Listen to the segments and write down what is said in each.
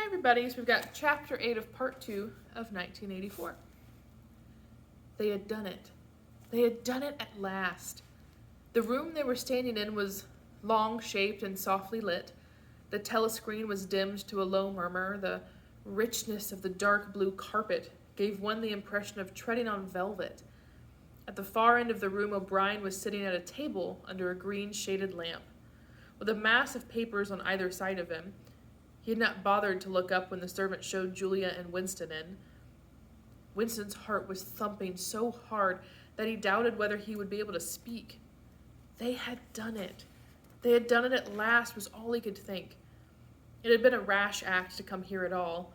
everybody, so we've got Chapter 8 of Part 2 of 1984. They had done it. They had done it at last. The room they were standing in was long-shaped and softly lit. The telescreen was dimmed to a low murmur. The richness of the dark blue carpet gave one the impression of treading on velvet. At the far end of the room, O'Brien was sitting at a table under a green-shaded lamp. With a mass of papers on either side of him, he had not bothered to look up when the servant showed Julia and Winston in. Winston's heart was thumping so hard that he doubted whether he would be able to speak. They had done it. They had done it at last, was all he could think. It had been a rash act to come here at all,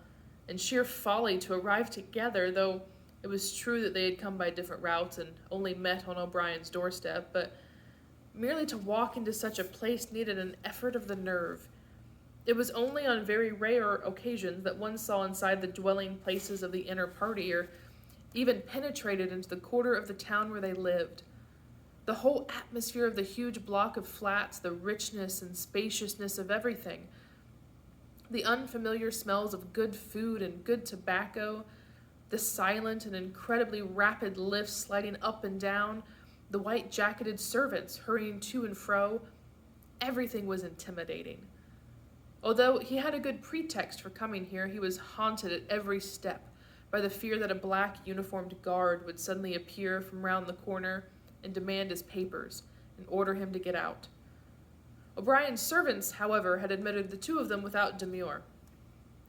and sheer folly to arrive together, though it was true that they had come by different routes and only met on O'Brien's doorstep, but merely to walk into such a place needed an effort of the nerve. It was only on very rare occasions that one saw inside the dwelling places of the inner party, or even penetrated into the quarter of the town where they lived. The whole atmosphere of the huge block of flats, the richness and spaciousness of everything, the unfamiliar smells of good food and good tobacco, the silent and incredibly rapid lifts sliding up and down, the white-jacketed servants hurrying to and fro, everything was intimidating. Although he had a good pretext for coming here, he was haunted at every step by the fear that a black uniformed guard would suddenly appear from round the corner and demand his papers and order him to get out. O'Brien's servants, however, had admitted the two of them without demur.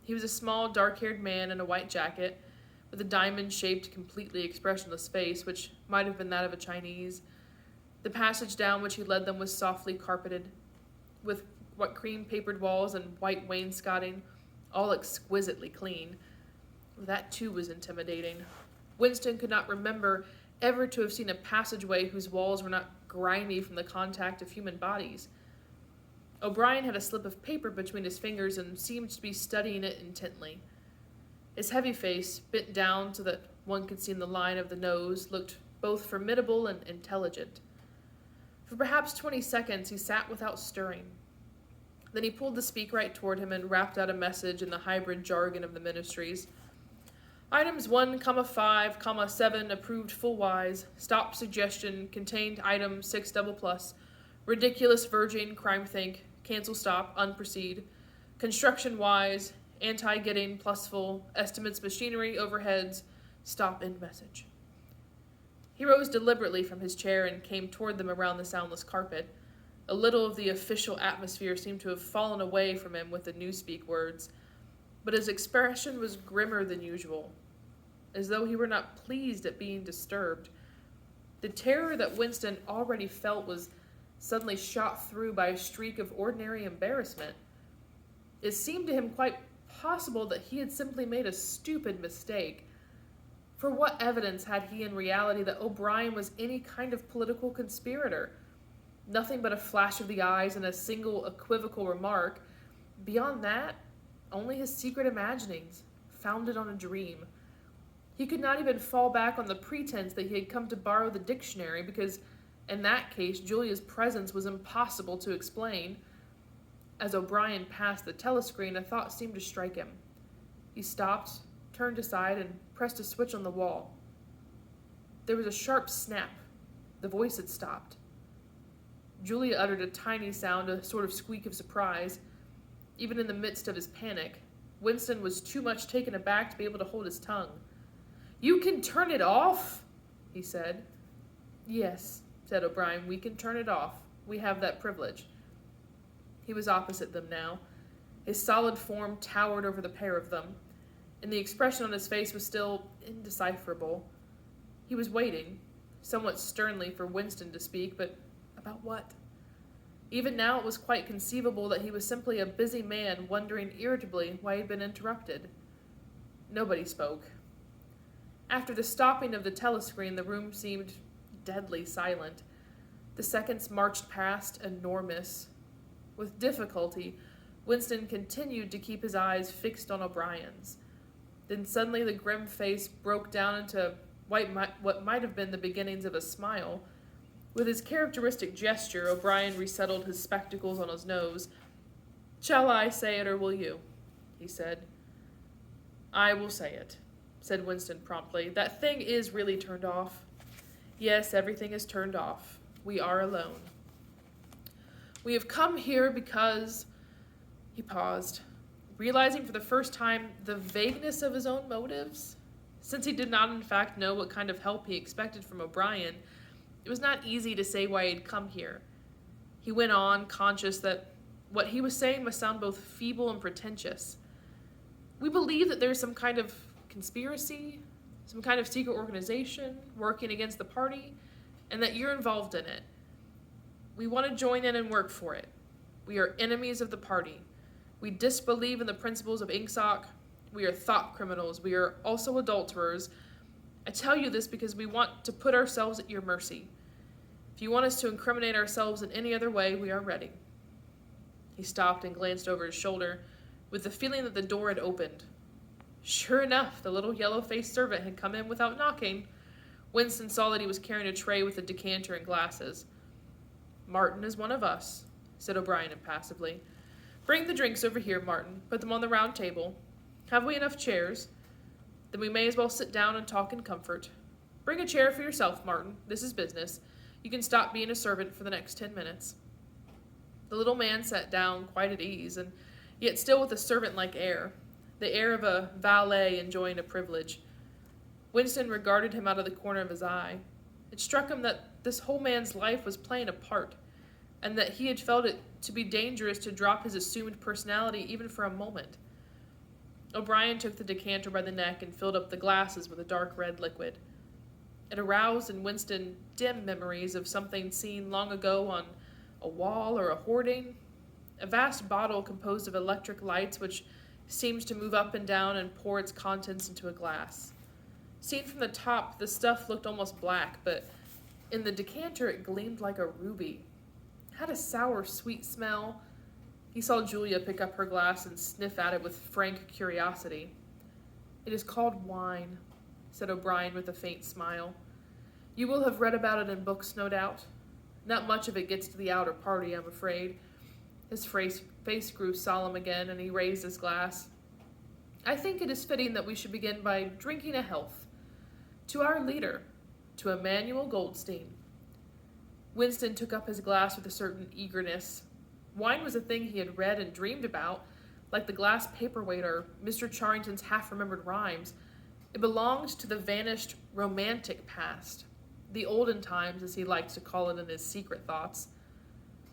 He was a small, dark-haired man in a white jacket, with a diamond-shaped, completely expressionless face, which might have been that of a Chinese. The passage down which he led them was softly carpeted, with what cream-papered walls and white wainscoting, all exquisitely clean. That, too, was intimidating. Winston could not remember ever to have seen a passageway whose walls were not grimy from the contact of human bodies. O'Brien had a slip of paper between his fingers and seemed to be studying it intently. His heavy face, bent down so that one could see the line of the nose, looked both formidable and intelligent. For perhaps 20 seconds he sat without stirring. Then he pulled the speakwrite toward him and rapped out a message in the hybrid jargon of the ministries. Items 1, 7 approved full-wise. Stop suggestion. Contained item 6 double plus. Ridiculous verging. Crime think. Cancel stop. Unproceed. Construction wise. Anti-getting plus full. Estimates machinery. Overheads. Stop end message. He rose deliberately from his chair and came toward them around the soundless carpet. A little of the official atmosphere seemed to have fallen away from him with the newspeak words, but his expression was grimmer than usual, as though he were not pleased at being disturbed. The terror that Winston already felt was suddenly shot through by a streak of ordinary embarrassment. It seemed to him quite possible that he had simply made a stupid mistake. For what evidence had he in reality that O'Brien was any kind of political conspirator? Nothing but a flash of the eyes and a single equivocal remark. Beyond that, only his secret imaginings, founded on a dream. He could not even fall back on the pretense that he had come to borrow the dictionary, because in that case Julia's presence was impossible to explain. As O'Brien passed the telescreen, a thought seemed to strike him. He stopped, turned aside, and pressed a switch on the wall. There was a sharp snap. The voice had stopped. Julia uttered a tiny sound, a sort of squeak of surprise. Even in the midst of his panic, Winston was too much taken aback to be able to hold his tongue. "You can turn it off?" he said. "Yes," said O'Brien, "we can turn it off. We have that privilege." He was opposite them now. His solid form towered over the pair of them, and the expression on his face was still indecipherable. He was waiting, somewhat sternly, for Winston to speak, but about what? Even now it was quite conceivable that he was simply a busy man wondering irritably why he had been interrupted. Nobody spoke. After the stopping of the telescreen, the room seemed deadly silent. The seconds marched past, enormous. With difficulty, Winston continued to keep his eyes fixed on O'Brien's. Then suddenly the grim face broke down into what might have been the beginnings of a smile. With his characteristic gesture, O'Brien resettled his spectacles on his nose. "Shall I say it, or will you?" he said. I will say it, said Winston promptly. That thing is really turned off. Yes, everything is turned off. We are alone. We have come here because... He paused, realizing for the first time the vagueness of his own motives. Since he did not in fact know what kind of help he expected from O'Brien, it was not easy to say why he had come here. He went on, conscious that what he was saying must sound both feeble and pretentious. We believe that there's some kind of conspiracy, some kind of secret organization working against the party, and that you're involved in it. We want to join in and work for it. We are enemies of the party. We disbelieve in the principles of Ingsoc. We are thought criminals. We are also adulterers. I tell you this because we want to put ourselves at your mercy. If you want us to incriminate ourselves in any other way, we are ready. He stopped and glanced over his shoulder with the feeling that the door had opened. Sure enough, the little yellow-faced servant had come in without knocking. Winston saw that he was carrying a tray with a decanter and glasses. Martin is one of us, said O'Brien impassively. Bring the drinks over here, Martin. Put them on the round table. Have we enough chairs? Then we may as well sit down and talk in comfort. Bring a chair for yourself, Martin. This is business. You can stop being a servant for the next 10 minutes. The little man sat down quite at ease, and yet still with a servant-like air, the air of a valet enjoying a privilege. Winston regarded him out of the corner of his eye. It struck him that this whole man's life was playing a part, and that he had felt it to be dangerous to drop his assumed personality even for a moment. O'Brien took the decanter by the neck and filled up the glasses with a dark red liquid. It aroused in Winston dim memories of something seen long ago on a wall or a hoarding, a vast bottle composed of electric lights which seemed to move up and down and pour its contents into a glass. Seen from the top, the stuff looked almost black, but in the decanter it gleamed like a ruby. It had a sour, sweet smell. He saw Julia pick up her glass and sniff at it with frank curiosity. It is called wine, said O'Brien with a faint smile. You will have read about it in books, no doubt. Not much of it gets to the outer party, I'm afraid. His face grew solemn again, and he raised his glass. I think it is fitting that we should begin by drinking a health. To our leader, to Emmanuel Goldstein. Winston took up his glass with a certain eagerness. Wine was a thing he had read and dreamed about, like the glass paperweight or Mr. Charrington's half-remembered rhymes. It belonged to the vanished romantic past, the olden times, as he liked to call it in his secret thoughts.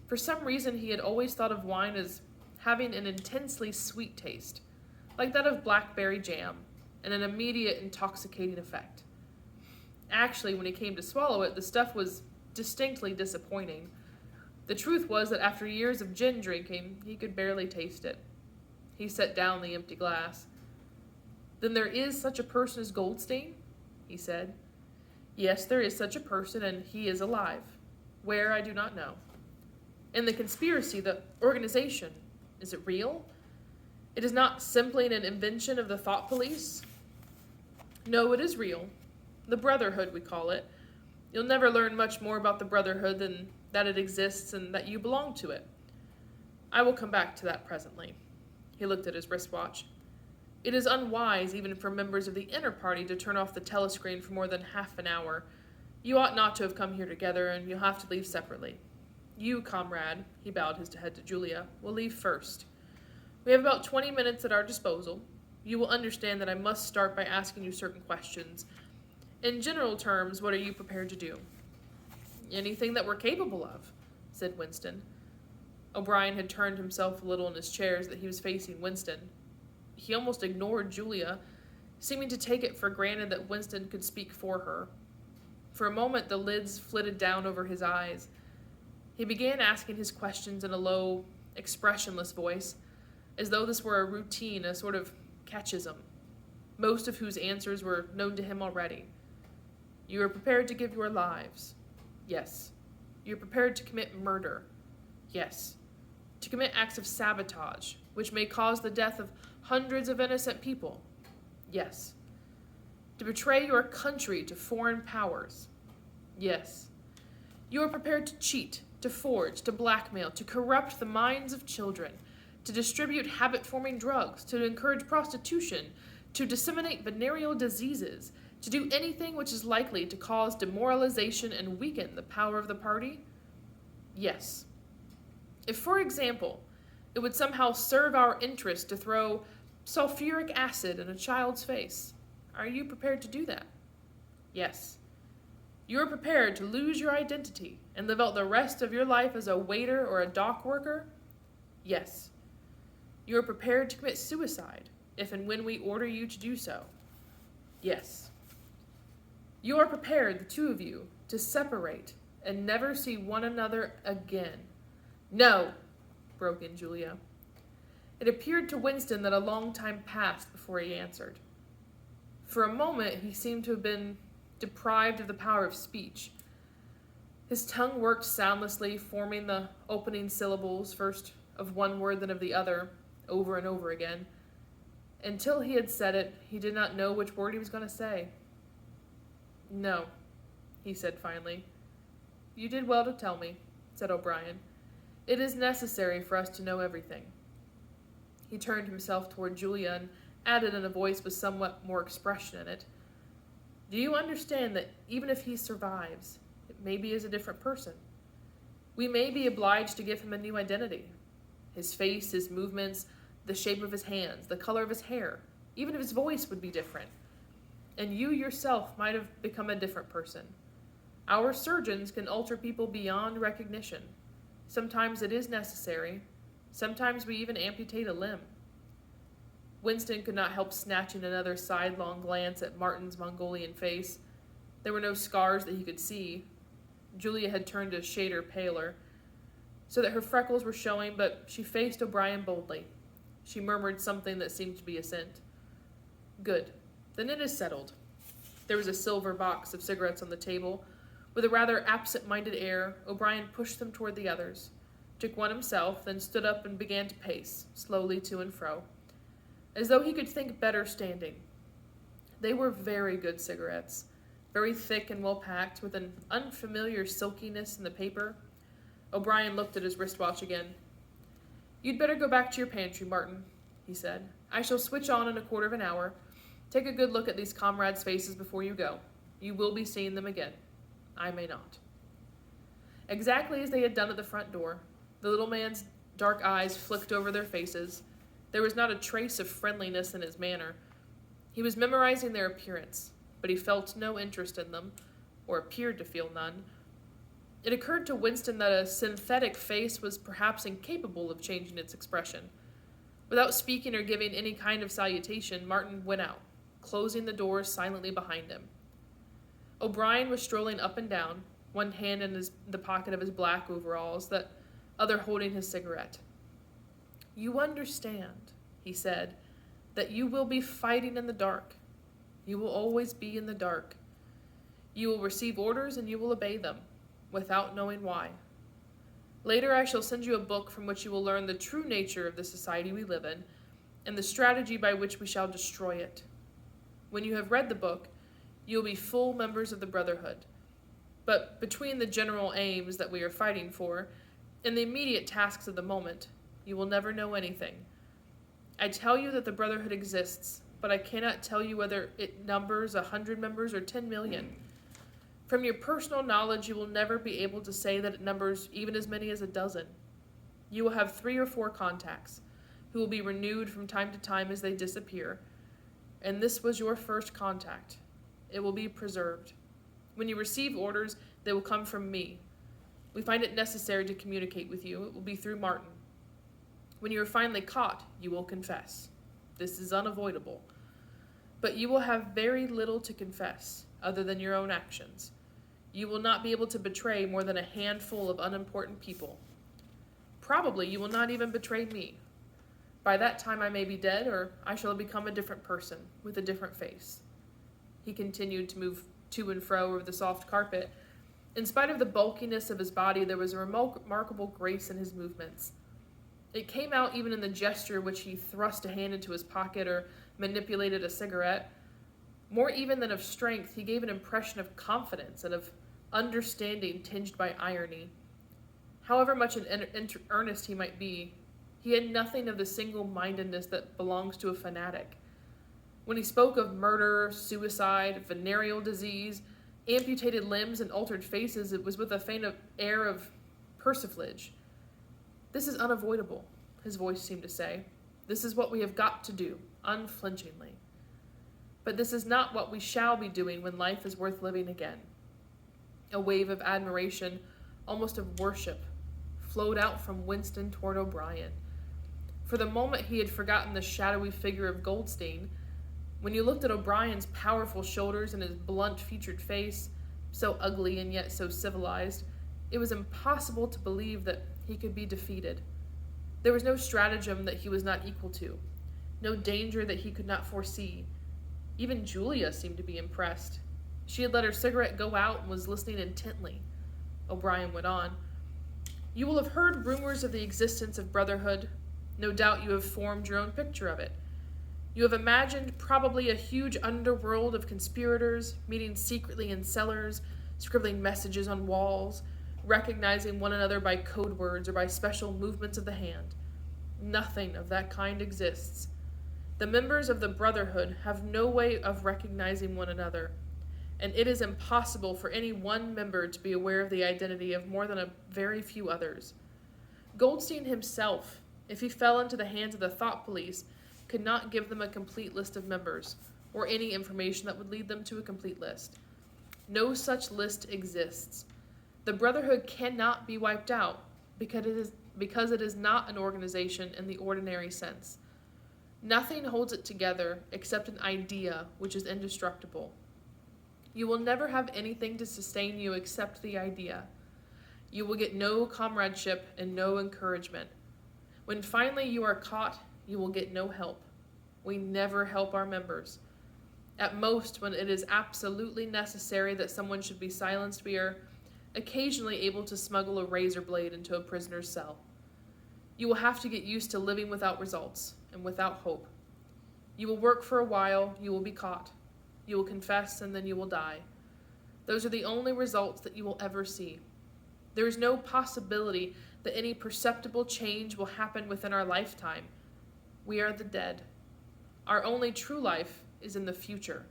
For some reason, he had always thought of wine as having an intensely sweet taste, like that of blackberry jam, and an immediate intoxicating effect. Actually, when he came to swallow it, the stuff was distinctly disappointing. The truth was that after years of gin drinking, he could barely taste it. He set down the empty glass. Then there is such a person as Goldstein? He said. Yes, there is such a person, and he is alive. Where, I do not know. And the conspiracy, the organization, is it real? It is not simply an invention of the thought police? No, it is real. The Brotherhood, we call it. You'll never learn much more about the Brotherhood than that it exists and that you belong to it. I will come back to that presently. He looked at his wristwatch. It is unwise, even for members of the inner party, to turn off the telescreen for more than half an hour. You ought not to have come here together, and you'll have to leave separately. You, comrade, he bowed his head to Julia, will leave first. We have about 20 minutes at our disposal. You will understand that I must start by asking you certain questions. In general terms, what are you prepared to do? Anything that we're capable of, said Winston. O'Brien had turned himself a little in his chair so that he was facing Winston. He almost ignored Julia, seeming to take it for granted that Winston could speak for her. For a moment, the lids flitted down over his eyes. He began asking his questions in a low, expressionless voice, as though this were a routine, a sort of catechism, most of whose answers were known to him already. You are prepared to give your lives? Yes. You are prepared to commit murder? Yes. To commit acts of sabotage, which may cause the death of hundreds of innocent people? Yes. To betray your country to foreign powers? Yes. You are prepared to cheat, to forge, to blackmail, to corrupt the minds of children, to distribute habit-forming drugs, to encourage prostitution, to disseminate venereal diseases, to do anything which is likely to cause demoralization and weaken the power of the party? Yes. If, for example, it would somehow serve our interest to throw sulfuric acid in a child's face, are you prepared to do that? Yes. You are prepared to lose your identity and live out the rest of your life as a waiter or a dock worker? Yes. You are prepared to commit suicide if and when we order you to do so? Yes. You are prepared, the two of you, to separate and never see one another again? No, broke in Julia. It appeared to Winston that a long time passed before he answered. For a moment he seemed to have been deprived of the power of speech. His tongue worked soundlessly, forming the opening syllables, first of one word then of the other, over and over again. Until he had said it, he did not know which word he was going to say. No, he said finally. You did well to tell me, said O'Brien. It is necessary for us to know everything. He turned himself toward Julia and added in a voice with somewhat more expression in it, Do you understand that even if he survives, it may be as a different person? We may be obliged to give him a new identity. His face, his movements, the shape of his hands, the color of his hair, even his voice would be different. And you yourself might have become a different person. Our surgeons can alter people beyond recognition. Sometimes it is necessary. Sometimes we even amputate a limb. Winston could not help snatching another sidelong glance at Martin's Mongolian face. There were no scars that he could see. Julia had turned a shader paler, so that her freckles were showing, but she faced O'Brien boldly. She murmured something that seemed to be assent. Good. Then it is settled. There was a silver box of cigarettes on the table. With a rather absent-minded air, O'Brien pushed them toward the others, took one himself, then stood up and began to pace, slowly to and fro, as though he could think better standing. They were very good cigarettes, very thick and well-packed, with an unfamiliar silkiness in the paper. O'Brien looked at his wristwatch again. You'd better go back to your pantry, Martin, he said. I shall switch on in a quarter of an hour. Take a good look at these comrades' faces before you go. You will be seeing them again. I may not. Exactly as they had done at the front door, the little man's dark eyes flicked over their faces. There was not a trace of friendliness in his manner. He was memorizing their appearance, but he felt no interest in them, or appeared to feel none. It occurred to Winston that a synthetic face was perhaps incapable of changing its expression. Without speaking or giving any kind of salutation, Martin went out, closing the doors silently behind him. O'Brien was strolling up and down, one hand in the pocket of his black overalls, the other holding his cigarette. You understand, he said, that you will be fighting in the dark. You will always be in the dark. You will receive orders and you will obey them, without knowing why. Later I shall send you a book from which you will learn the true nature of the society we live in, and the strategy by which we shall destroy it. When you have read the book, you will be full members of the Brotherhood. But between the general aims that we are fighting for and the immediate tasks of the moment, you will never know anything. I tell you that the Brotherhood exists, but I cannot tell you whether it numbers 100 members or 10 million. From your personal knowledge, you will never be able to say that it numbers even as many as a dozen. You will have 3 or 4 contacts, who will be renewed from time to time as they disappear. And this was your first contact. It will be preserved. When you receive orders, they will come from me. We find it necessary to communicate with you. It will be through Martin. When you are finally caught, you will confess. This is unavoidable. But you will have very little to confess, other than your own actions. You will not be able to betray more than a handful of unimportant people. Probably you will not even betray me. By that time I may be dead, or I shall have become a different person, with a different face. He continued to move to and fro over the soft carpet. In spite of the bulkiness of his body, there was a remarkable grace in his movements. It came out even in the gesture which he thrust a hand into his pocket or manipulated a cigarette. More even than of strength, he gave an impression of confidence and of understanding tinged by irony. However much in earnest he might be, He had nothing of the single-mindedness that belongs to a fanatic. When he spoke of murder, suicide, venereal disease, amputated limbs, and altered faces, it was with a faint air of persiflage. "This is unavoidable," his voice seemed to say. "This is what we have got to do, unflinchingly. But this is not what we shall be doing when life is worth living again." A wave of admiration, almost of worship, flowed out from Winston toward O'Brien. For the moment he had forgotten the shadowy figure of Goldstein. When you looked at O'Brien's powerful shoulders and his blunt-featured face, so ugly and yet so civilized, it was impossible to believe that he could be defeated. There was no stratagem that he was not equal to, no danger that he could not foresee. Even Julia seemed to be impressed. She had let her cigarette go out and was listening intently. O'Brien went on. "You will have heard rumors of the existence of brotherhood. No doubt you have formed your own picture of it. You have imagined probably a huge underworld of conspirators, meeting secretly in cellars, scribbling messages on walls, recognizing one another by code words or by special movements of the hand. Nothing of that kind exists. The members of the Brotherhood have no way of recognizing one another, and it is impossible for any one member to be aware of the identity of more than a very few others. Goldstein himself, if he fell into the hands of the thought police, could not give them a complete list of members, or any information that would lead them to a complete list. No such list exists. The Brotherhood cannot be wiped out, because it is not an organization in the ordinary sense. Nothing holds it together except an idea which is indestructible. You will never have anything to sustain you except the idea. You will get no comradeship and no encouragement. When finally you are caught, you will get no help. We never help our members. At most, when it is absolutely necessary that someone should be silenced, we are occasionally able to smuggle a razor blade into a prisoner's cell. You will have to get used to living without results and without hope. You will work for a while, you will be caught. You will confess, and then you will die. Those are the only results that you will ever see. There is no possibility that any perceptible change will happen within our lifetime. We are the dead. Our only true life is in the future.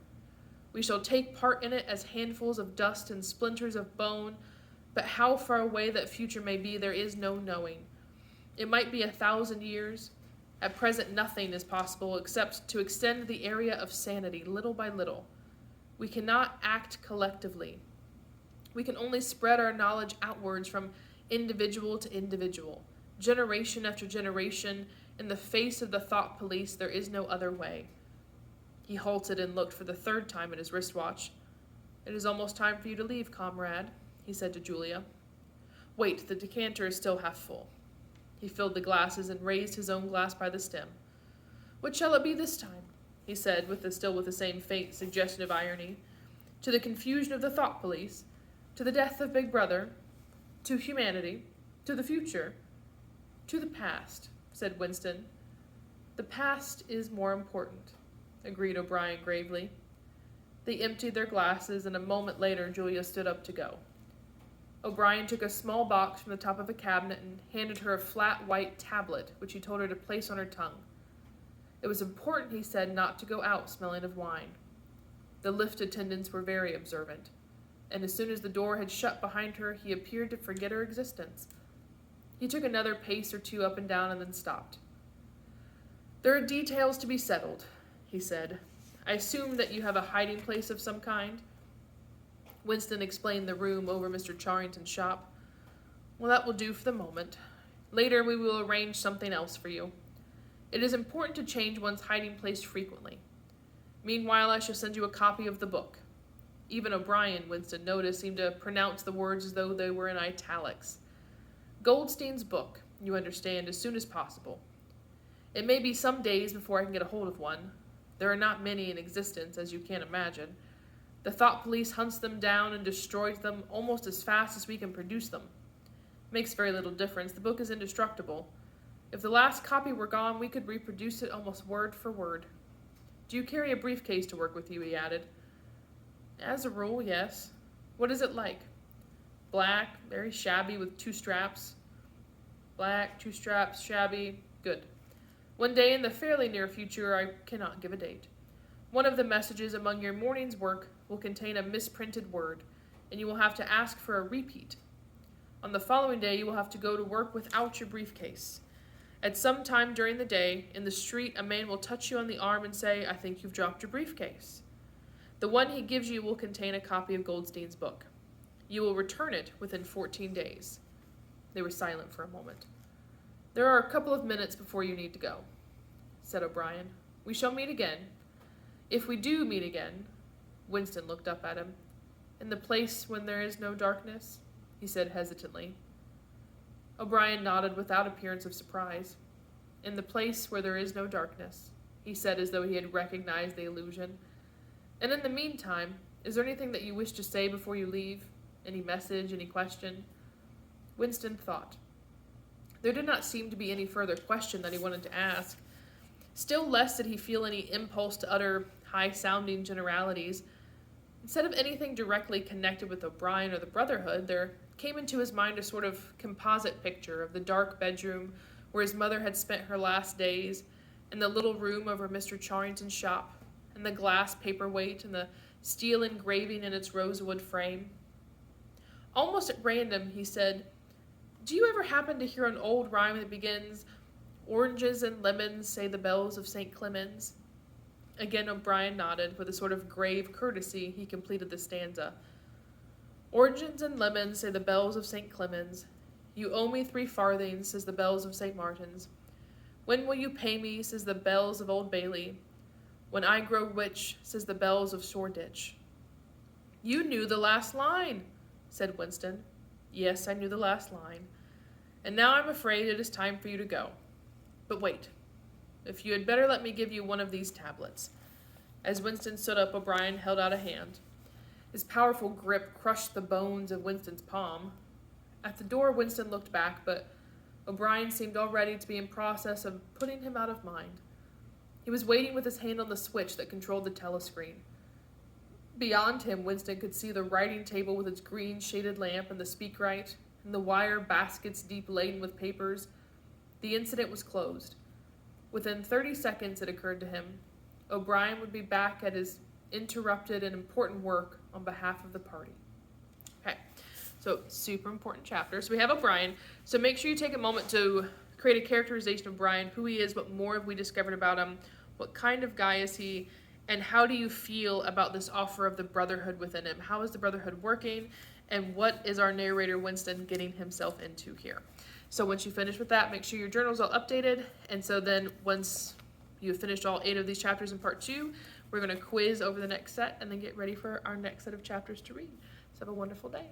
We shall take part in it as handfuls of dust and splinters of bone, but how far away that future may be, there is no knowing. It might be 1,000 years. At present, nothing is possible except to extend the area of sanity little by little. We cannot act collectively. We can only spread our knowledge outwards from individual to individual, generation after generation. In the face of the thought police, there is no other way. He halted and looked for the third time at his wristwatch. "It is almost time for you to leave, comrade," he said to Julia. "Wait, the decanter is still half full." He filled the glasses and raised his own glass by the stem. "What shall it be this time?" he said, still with the same faint suggestion of irony. "To the confusion of the thought police? To the death of Big Brother? To humanity? To the future? To the past," said Winston. "The past is more important," agreed O'Brien gravely. They emptied their glasses, and a moment later Julia stood up to go. O'Brien took a small box from the top of a cabinet and handed her a flat white tablet, which he told her to place on her tongue. It was important, he said, not to go out smelling of wine. The lift attendants were very observant, and as soon as the door had shut behind her, he appeared to forget her existence. He took another pace or two up and down and then stopped. "There are details to be settled," he said. "I assume that you have a hiding place of some kind?" Winston explained the room over Mr. Charrington's shop. "Well, that will do for the moment. Later we will arrange something else for you. It is important to change one's hiding place frequently. Meanwhile, I shall send you a copy of the book." Even O'Brien, Winston noticed, seemed to pronounce the words as though they were in italics. "Goldstein's book, you understand, as soon as possible. It may be some days before I can get a hold of one. There are not many in existence, as you can imagine. The thought police hunts them down and destroys them almost as fast as we can produce them. It makes very little difference. The book is indestructible. If the last copy were gone, we could reproduce it almost word for word. Do you carry a briefcase to work with you?" he added. "As a rule, yes. What is it like?" "Black, very shabby, with 2 straps. Black, 2 straps, shabby. Good. One day in the fairly near future, I cannot give a date. One of the messages among your morning's work will contain a misprinted word, and you will have to ask for a repeat. On the following day, you will have to go to work without your briefcase. At some time during the day, in the street, a man will touch you on the arm and say, "I think you've dropped your briefcase." The one he gives you will contain a copy of Goldstein's book. You will return it within 14 days. They were silent for a moment. "There are a couple of minutes before you need to go," said O'Brien. "We shall meet again. If we do meet again," Winston looked up at him. "In the place when there is no darkness?" he said hesitantly. O'Brien nodded without appearance of surprise. "In the place where there is no darkness," he said as though he had recognized the allusion. "And in the meantime, is there anything that you wish to say before you leave? Any message, any question?" Winston thought. There did not seem to be any further question that he wanted to ask. Still less did he feel any impulse to utter high-sounding generalities. Instead of anything directly connected with O'Brien or the Brotherhood, there came into his mind a sort of composite picture of the dark bedroom where his mother had spent her last days, and the little room over Mr. Charrington's shop, and the glass paperweight and the steel engraving in its rosewood frame. Almost at random, he said, "Do you ever happen to hear an old rhyme that begins, 'Oranges and lemons say the bells of St. Clemens'?" Again O'Brien nodded. With a sort of grave courtesy, he completed the stanza. "Oranges and lemons, say the bells of St. Clemens. You owe me 3 farthings, says the bells of St. Martin's. When will you pay me, says the bells of Old Bailey. When I grow rich, says the bells of Shoreditch." "You knew the last line," said Winston. "Yes, I knew the last line. And now I'm afraid it is time for you to go. But wait. If you had better let me give you one of these tablets." As Winston stood up, O'Brien held out a hand. His powerful grip crushed the bones of Winston's palm. At the door, Winston looked back, but O'Brien seemed already to be in process of putting him out of mind. He was waiting with his hand on the switch that controlled the telescreen. Beyond him, Winston could see the writing table with its green shaded lamp and the speakwrite, and the wire baskets deep laden with papers. The incident was closed. Within 30 seconds, it occurred to him, O'Brien would be back at his interrupted and important work on behalf of the party. Okay, so super important chapter. So we have O'Brien. So make sure you take a moment to create a characterization of O'Brien, who he is, what more have we discovered about him, what kind of guy is he, and how do you feel about this offer of the Brotherhood within him? How is the Brotherhood working, and what is our narrator Winston getting himself into here? So once you finish with that, make sure your journal's all updated. And so then once you've finished all 8 of these chapters in part 2, we're going to quiz over the next set and then get ready for our next set of chapters to read. So have a wonderful day.